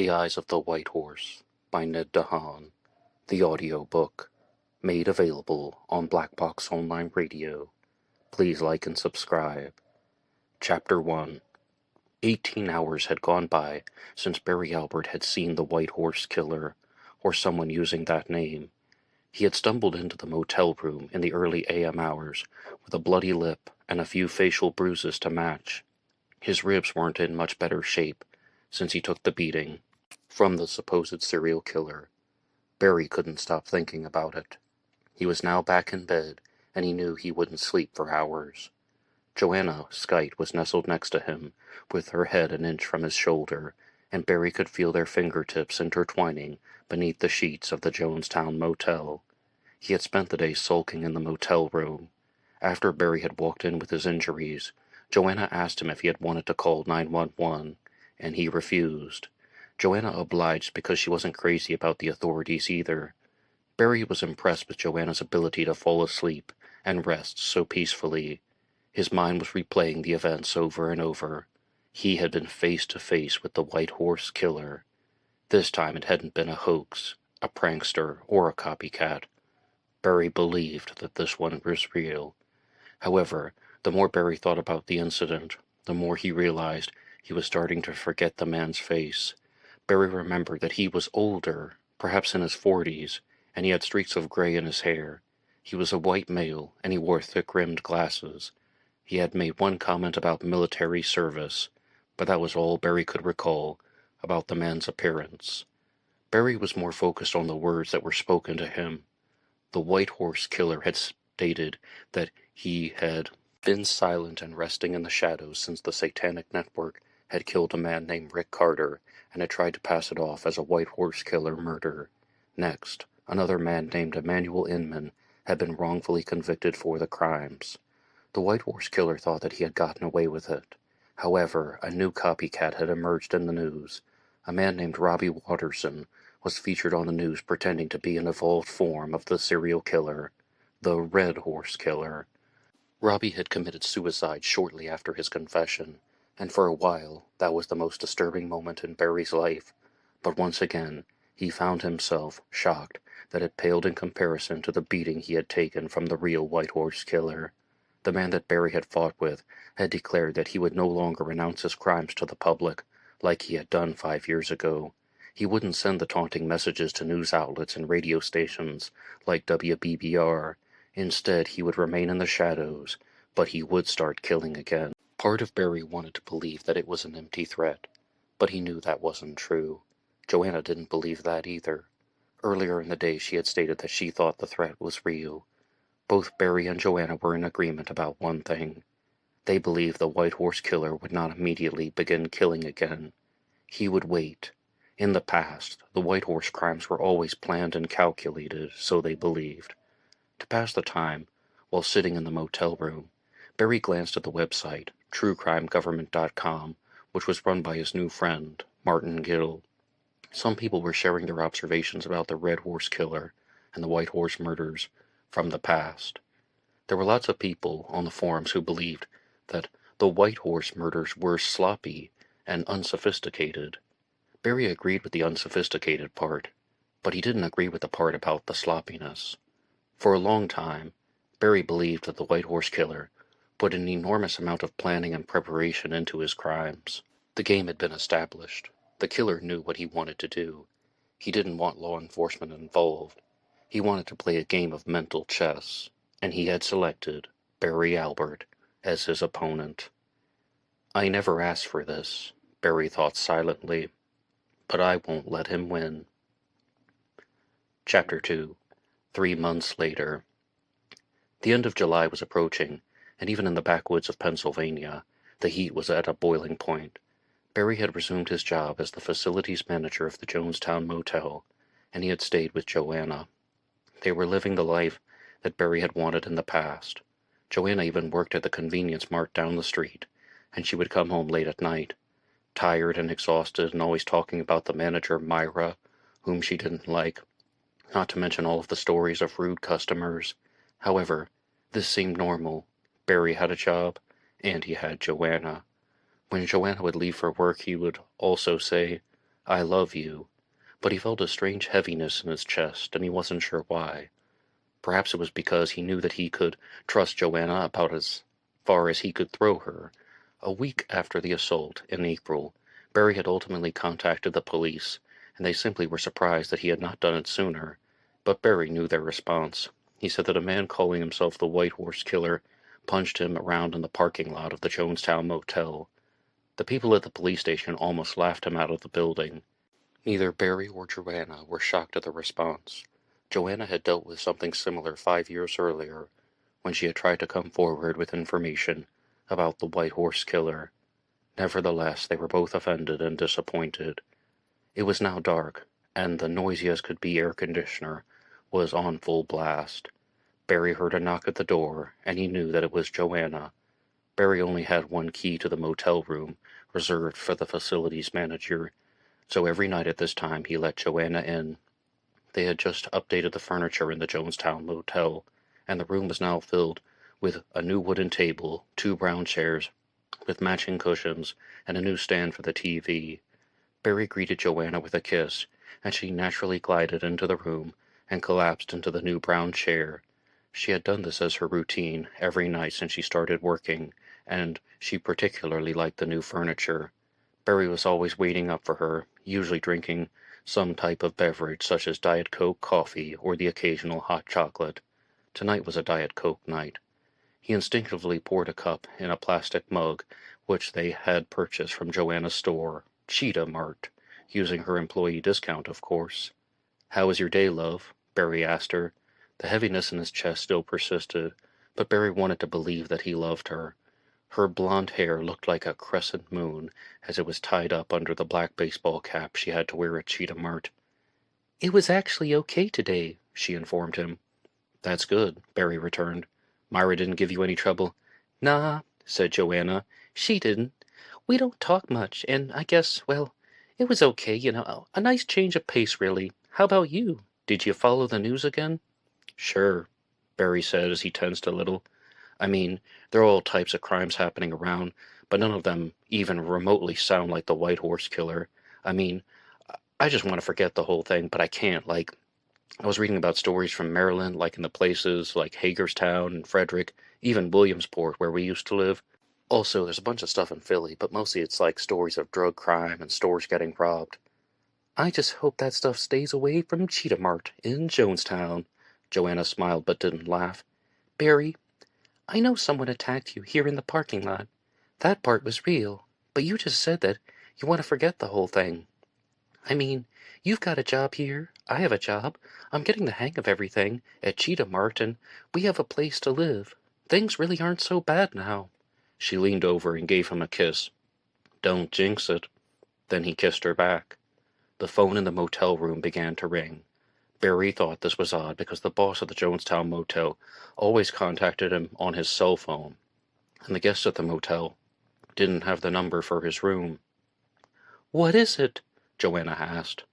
The Eyes of the White Horse by Ned DeHaan, the audiobook, made available on blackboxonlineradio. Please like and subscribe. Chapter 1. 18 hours had gone by since Barry Albert had seen the White Horse Killer, or someone using that name. He had stumbled into the motel room in the early AM hours with a bloody lip and a few facial bruises to match. His ribs weren't in much better shape since he took the beating from the supposed serial killer. Barry couldn't stop thinking about it. He was now back in bed, and he knew he wouldn't sleep for hours. Joanna Skite was nestled next to him, with her head an inch from his shoulder, and Barry could feel their fingertips intertwining beneath the sheets of the Jonestown motel. He had spent the day sulking in the motel room. After Barry had walked in with his injuries, Joanna asked him if he had wanted to call 911, and he refused. Joanna obliged because she wasn't crazy about the authorities either. Barry was impressed with Joanna's ability to fall asleep and rest so peacefully. His mind was replaying the events over and over. He had been face to face with the White Horse Killer. This time it hadn't been a hoax, a prankster, or a copycat. Barry believed that this one was real. However, the more Barry thought about the incident, the more he realized he was starting to forget the man's face. Barry remembered that he was older, perhaps in his 40s, and he had streaks of gray in his hair. He was a white male, and he wore thick-rimmed glasses. He had made one comment about military service, but that was all Barry could recall about the man's appearance. Barry was more focused on the words that were spoken to him. The White Horse Killer had stated that he had been silent and resting in the shadows since the Satanic Network had killed a man named Rick Carter and had tried to pass it off as a White Horse Killer murder. Next, another man named Emmanuel Inman had been wrongfully convicted for the crimes. The White Horse Killer thought that he had gotten away with it. However, a new copycat had emerged in the news. A man named Robbie Watterson was featured on the news pretending to be an evolved form of the serial killer, the Red Horse Killer. Robbie had committed suicide shortly after his confession, and for a while that was the most disturbing moment in Barry's life. But once again, he found himself shocked that it paled in comparison to the beating he had taken from the real White Horse Killer. The man that Barry had fought with had declared that he would no longer renounce his crimes to the public, like he had done 5 years ago. He wouldn't send the taunting messages to news outlets and radio stations like WBBR. Instead, he would remain in the shadows, but he would start killing again. Part of Barry wanted to believe that it was an empty threat, but he knew that wasn't true. Joanna didn't believe that either. Earlier in the day she had stated that she thought the threat was real. Both Barry and Joanna were in agreement about one thing. They believed the White Horse Killer would not immediately begin killing again. He would wait. In the past, the White Horse crimes were always planned and calculated, so they believed. To pass the time, while sitting in the motel room, Barry glanced at the website, truecrimegovernment.com, which was run by his new friend, Martin Gill. Some people were sharing their observations about the Red Horse Killer and the White Horse murders from the past. There were lots of people on the forums who believed that the White Horse murders were sloppy and unsophisticated. Barry agreed with the unsophisticated part, but he didn't agree with the part about the sloppiness. For a long time, Barry believed that the White Horse Killer put an enormous amount of planning and preparation into his crimes. The game had been established. The killer knew what he wanted to do. He didn't want law enforcement involved. He wanted to play a game of mental chess, and he had selected Barry Albert as his opponent. I never asked for this, Barry thought silently, but I won't let him win. Chapter 2. 3 months later. The end of July was approaching, and even in the backwoods of Pennsylvania, the heat was at a boiling point. Barry had resumed his job as the facilities manager of the Jonestown Motel, and he had stayed with Joanna. They were living the life that Barry had wanted in the past. Joanna even worked at the convenience mart down the street, and she would come home late at night, tired and exhausted and always talking about the manager, Myra, whom she didn't like, not to mention all of the stories of rude customers. However, this seemed normal. Barry had a job, and he had Joanna. When Joanna would leave for work, he would also say, I love you. But he felt a strange heaviness in his chest, and he wasn't sure why. Perhaps it was because he knew that he could trust Joanna about as far as he could throw her. A week after the assault, in April, Barry had ultimately contacted the police, and they simply were surprised that he had not done it sooner. But Barry knew their response. He said that a man calling himself the White Horse Killer punched him around in the parking lot of the Jonestown Motel. The people at the police station almost laughed him out of the building. Neither Barry or Joanna were shocked at the response. Joanna had dealt with something similar 5 years earlier, when she had tried to come forward with information about the White Horse Killer. Nevertheless, they were both offended and disappointed. It was now dark, and the noisy-as-could-be air conditioner was on full blast. Barry heard a knock at the door, and he knew that it was Joanna. Barry only had one key to the motel room, reserved for the facilities manager, so every night at this time he let Joanna in. They had just updated the furniture in the Jonestown Motel, and the room was now filled with a new wooden table, 2 brown chairs with matching cushions, and a new stand for the TV. Barry greeted Joanna with a kiss, and she naturally glided into the room and collapsed into the new brown chair. She had done this as her routine every night since she started working, and she particularly liked the new furniture. Barry was always waiting up for her, usually drinking some type of beverage such as Diet Coke, coffee, or the occasional hot chocolate. Tonight was a Diet Coke night. He instinctively poured a cup in a plastic mug, which they had purchased from Joanna's store, Cheetah Mart, using her employee discount, of course. "How was your day, love?" Barry asked her. The heaviness in his chest still persisted, but Barry wanted to believe that he loved her. Her blonde hair looked like a crescent moon as it was tied up under the black baseball cap she had to wear at Cheetah Mart. "It was actually okay today," she informed him. "That's good," Barry returned. "Myra didn't give you any trouble?" "Nah," said Joanna. "She didn't. We don't talk much, and I guess, well, it was okay, a nice change of pace, really. How about you? Did you follow the news again?" "Sure," Barry said as he tensed a little. "I mean, there are all types of crimes happening around, but none of them even remotely sound like the White Horse Killer. I mean, I just want to forget the whole thing, but I can't. Like, I was reading about stories from Maryland, like in the places like Hagerstown and Frederick, even Williamsport, where we used to live. Also, there's a bunch of stuff in Philly, but mostly it's like stories of drug crime and stores getting robbed." "I just hope that stuff stays away from Cheetah Mart in Jonestown." Joanna smiled but didn't laugh. "Barry, I know someone attacked you here in the parking lot. That part was real, but you just said that you want to forget the whole thing. I mean, you've got a job here, I have a job, I'm getting the hang of everything at Cheetah Mart, and we have a place to live. Things really aren't so bad now." She leaned over and gave him a kiss. "Don't jinx it." Then he kissed her back. The phone in the motel room began to ring. Barry thought this was odd because the boss of the Jonestown Motel always contacted him on his cell phone, and the guests at the motel didn't have the number for his room. "What is it?" Joanna asked.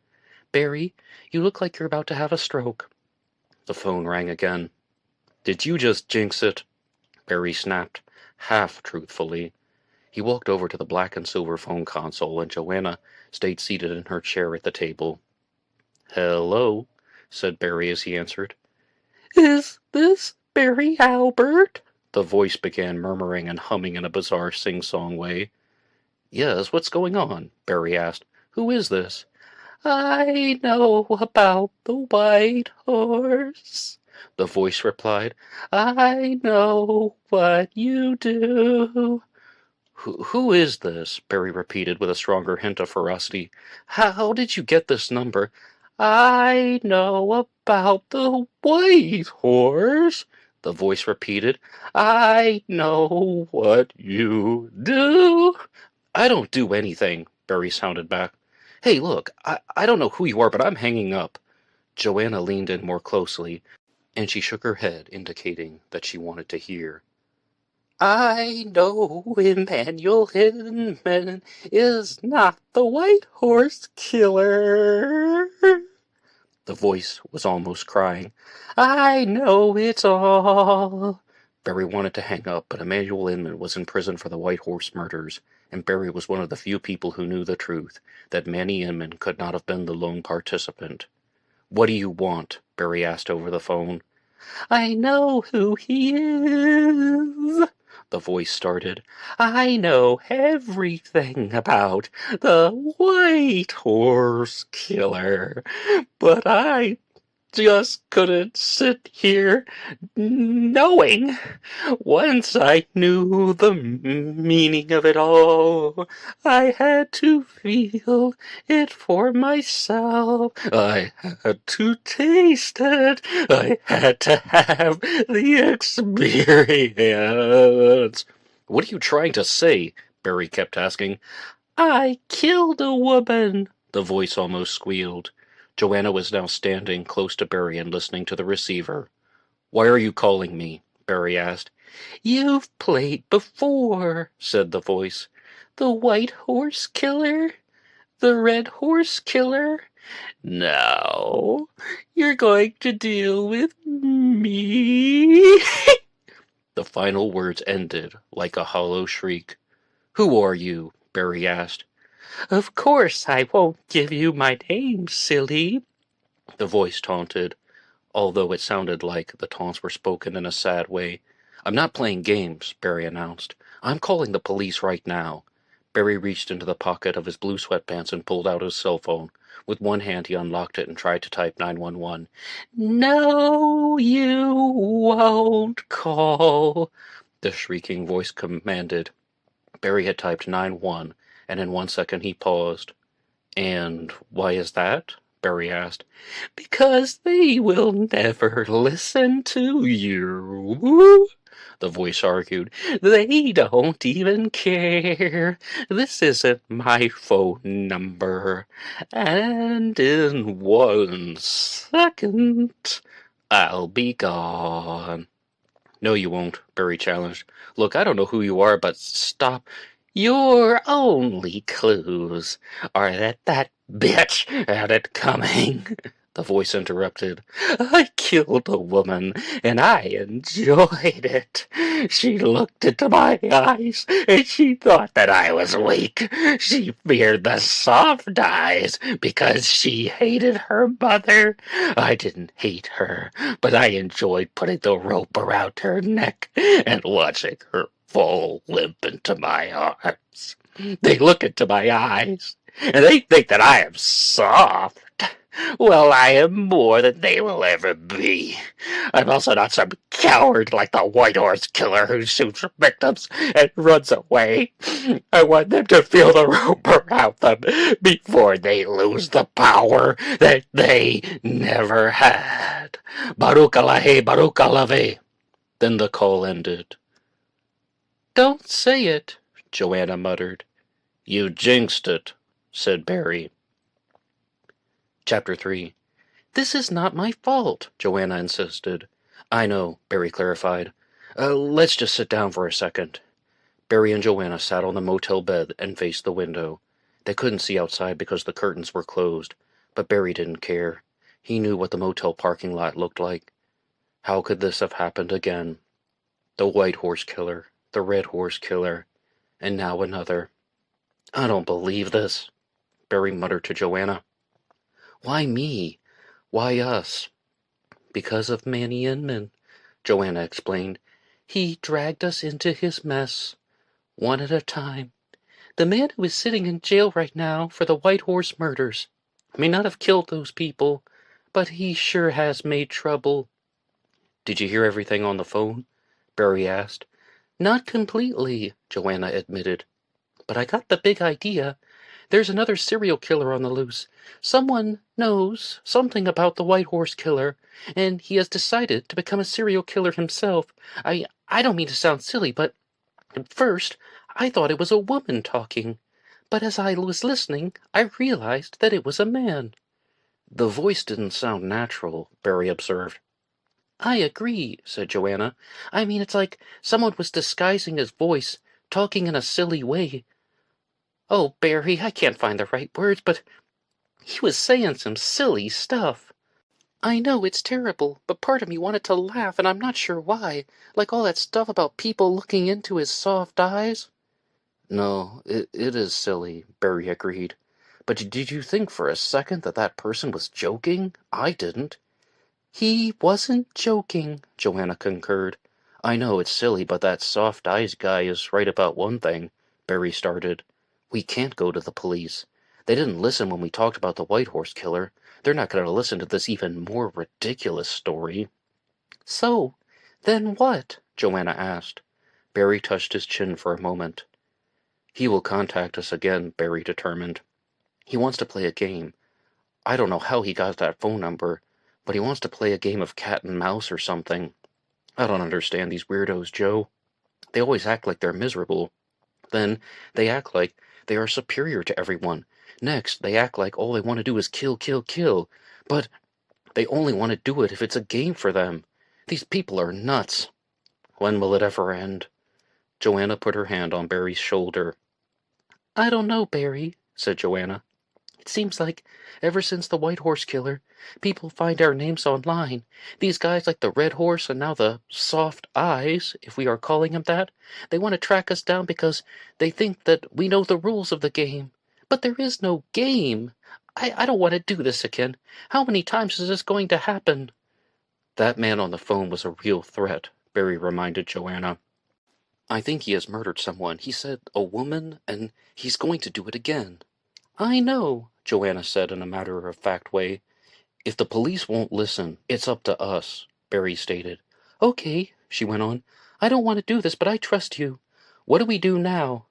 "Barry, you look like you're about to have a stroke." The phone rang again. "Did you just jinx it?" Barry snapped, half truthfully. He walked over to the black and silver phone console, and Joanna stayed seated in her chair at the table. "Hello," said Barry as he answered. "Is this Barry Albert?" The voice began murmuring and humming in a bizarre sing-song way. "Yes, what's going on?" Barry asked. "Who is this?" "I know about the White Horse," the voice replied. "I know what you do." Who is this?" Barry repeated with a stronger hint of ferocity. "How did you get this number?" "I know about the White Horse," the voice repeated. "I know what you do." "I don't do anything," Barry sounded back. "Hey, look, I don't know who you are, but I'm hanging up." Joanna leaned in more closely, and she shook her head, indicating that she wanted to hear. "I know Emmanuel Hinman is not the White Horse Killer." The voice was almost crying. "I know it's all." Barry wanted to hang up, but Emmanuel Hinman was in prison for the White Horse murders, and Barry was one of the few people who knew the truth, that Manny Inman could not have been the lone participant. "What do you want?" Barry asked over the phone. "I know who he is," the voice started. "I know everything about the White Horse Killer, but I just couldn't sit here knowing. Once I knew the meaning of it all, I had to feel it for myself. I had to taste it. I had to have the experience." "What are you trying to say?" Barry kept asking. "I killed a woman," the voice almost squealed. Joanna was now standing close to Barry and listening to the receiver. "Why are you calling me?" Barry asked. "You've played before," said the voice. "The White Horse Killer, the Red Horse Killer. Now you're going to deal with me." The final words ended like a hollow shriek. "Who are you?" Barry asked. "Of course I won't give you my name, silly," the voice taunted, although it sounded like the taunts were spoken in a sad way. "I'm not playing games," Barry announced. "I'm calling the police right now." Barry reached into the pocket of his blue sweatpants and pulled out his cell phone. With one hand he unlocked it and tried to type 911. "No, you won't call," the shrieking voice commanded. Barry had typed 9-1, and in 1 second he paused. "And why is that?" Barry asked. "Because they will never listen to you," the voice argued. "They don't even care. This isn't my phone number. And in 1 second, I'll be gone." "No, you won't," Barry challenged. "Look, I don't know who you are, but stop." "Your only clues are that bitch had it coming," the voice interrupted. "I killed a woman, and I enjoyed it. She looked into my eyes, and she thought that I was weak. She feared the soft eyes because she hated her mother. I didn't hate her, but I enjoyed putting the rope around her neck and watching her fall limp into my arms. They look into my eyes, and they think that I am soft. Well, I am more than they will ever be. I'm also not some coward like the White Horse Killer who shoots victims and runs away. I want them to feel the rope around them before they lose the power that they never had. Barukalahe, barukalave." Then the call ended. "Don't say it," Joanna muttered. "You jinxed it," said Barry. Chapter 3. "This is not my fault," Joanna insisted. "I know," Barry clarified. Let's just sit down for a second." Barry and Joanna sat on the motel bed and faced the window. They couldn't see outside because the curtains were closed, but Barry didn't care. He knew what the motel parking lot looked like. How could this have happened again? The White Horse Killer, the Red Horse Killer, and now another. "I don't believe this," Barry muttered to Joanna. "Why me? Why us?" "Because of Manny Inman," Joanna explained. "He dragged us into his mess, one at a time. The man who is sitting in jail right now for the White Horse murders may not have killed those people, but he sure has made trouble." "Did you hear everything on the phone?" Barry asked. "Not completely," Joanna admitted. "But I got the big idea. There's another serial killer on the loose. Someone knows something about the White Horse Killer, and he has decided to become a serial killer himself. I don't mean to sound silly, but at first I thought it was a woman talking. But as I was listening, I realized that it was a man." "The voice didn't sound natural," Barry observed. "I agree," said Joanna. "I mean, it's like someone was disguising his voice, talking in a silly way. Oh, Barry, I can't find the right words, but he was saying some silly stuff. I know it's terrible, but part of me wanted to laugh, and I'm not sure why. Like all that stuff about people looking into his soft eyes." No, it is silly, Barry agreed. But did you think for a second that that person was joking? I didn't. He wasn't joking, Joanna concurred. I know it's silly, but that soft eyes guy is right about one thing, Barry started. We can't go to the police. They didn't listen when we talked about the White Horse Killer. They're not going to listen to this even more ridiculous story. So, then what? Joanna asked. Barry touched his chin for a moment. He will contact us again, Barry determined. He wants to play a game. I don't know how he got that phone number, but he wants to play a game of cat and mouse or something. I don't understand these weirdos, Joe. They always act like they're miserable. Then they act like they are superior to everyone. Next, they act like all they want to do is kill, kill, kill. But they only want to do it if it's a game for them. These people are nuts. When will it ever end? Joanna put her hand on Barry's shoulder. I don't know, Barry, said Joanna. It seems like, ever since the White Horse Killer, people find our names online. These guys like the Red Horse and now the Soft Eyes, if we are calling him that, they want to track us down because they think that we know the rules of the game. But there is no game. I don't want to do this again. How many times is this going to happen? That man on the phone was a real threat, Barry reminded Joanna. I think he has murdered someone. He said a woman, and he's going to do it again. I know, Joanna said in a matter-of-fact way. If the police won't listen, it's up to us, Barry stated. Okay, she went on. I don't want to do this, but I trust you. What do we do now?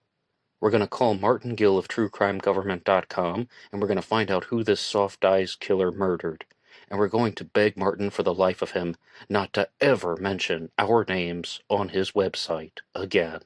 We're going to call Martin Gill of TrueCrimeGovernment.com, and we're going to find out who this soft-eyes killer murdered. And we're going to beg Martin for the life of him not to ever mention our names on his website again.